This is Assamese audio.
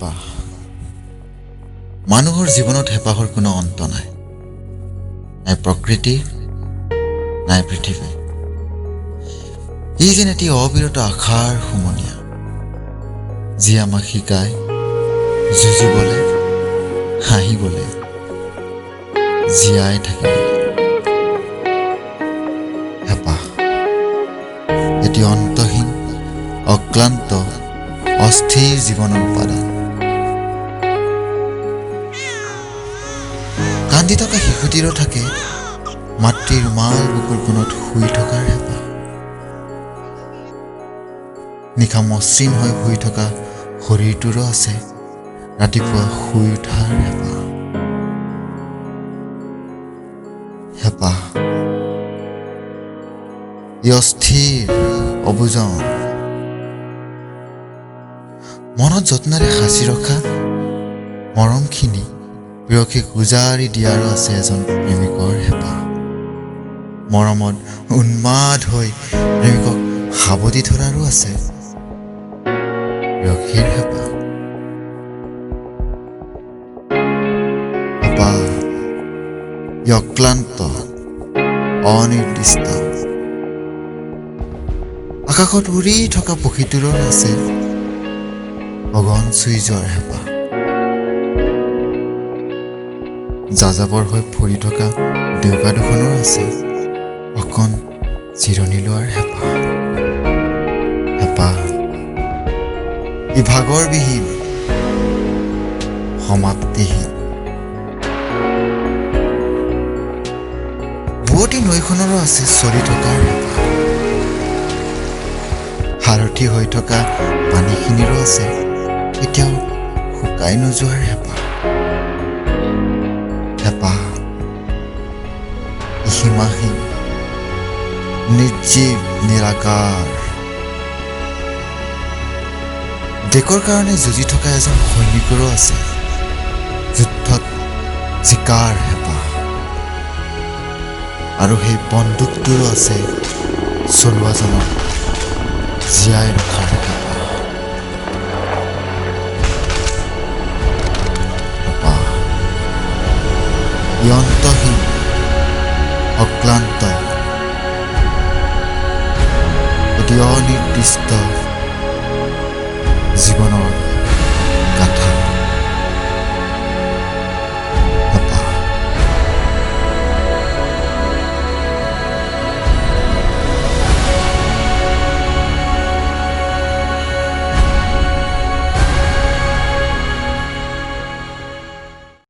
হেঁপাহ মানুহৰ জীৱনত হেঁপাহৰ কোনো অন্ত নাই নাই প্ৰকৃতি নাই পৃথিৱী ই যেন এটি অবিৰত আশাৰ সমনীয়া যি আমাক শিকায় যুঁজিবলৈ হাঁহিবলৈ জীয়াই থাকিবলৈ হেঁপাহ এটি অন্তহীন অক্লান্ত অস্থিৰ জীৱনৰ উপাদান কান্দি থকা শিশুটিৰো থাকে মাতৃৰ ৰুমাল বুকুৰ কোণত শুই থকাৰ হেঁপাহ নিশা মসৃণ হৈ শুই থকা শৰীৰটোৰো আছে ৰাতিপুৱা শুই উঠাৰ হেঁপাহ হেঁপাহ ই অস্থিৰ অবুজন মনত যত্নেৰে সাঁচি ৰখা মৰমখিনি প্ৰিয়সীক উজাৰি দিয়াৰো আছে এজন প্ৰেমিকৰ হেঁপাহ মৰমত উন্মাদ হৈ প্ৰেমিকক সাৱটি ধৰাৰো আছে প্ৰিয়সীৰ হেঁপাহ হেঁপাহ ই অক্লান্ত অনিৰ্দিষ্ট আকাশত উৰি থকা পক্ষীটোৰো আছে গগন চুই যোৱাৰ হেঁপাহ যাযাবৰ হৈ ফুৰি থকা ডেউকা দুখনৰ আছে অকণ জিৰণি লোৱাৰ হেঁপাহ হেঁপাহ ই ভাগৰবিহীন সমাপ্তিহীন বুৱতী নৈখনৰো আছে চলি থকাৰ হেঁপাহ সাৰথি হৈ থকা পানীখিনিৰো আছে এতিয়াও শুকাই নোযোৱাৰ হেঁপাহ হেঁপাহ সীমাহীন নিৰ্জীৱ নিৰাকাৰ দেশৰ কাৰণে যুঁজি থকা এজন সৈনিকৰো আছে যুদ্ধত জিকাৰ হেঁপাহ আৰু সেই বন্দুকটোৰো আছে চলোৱাজনক জীয়াই ৰখাৰ হেঁপাহ ই অন্তহীন অক্লান্ত এটি অনিৰ্দিষ্ট জীৱনৰ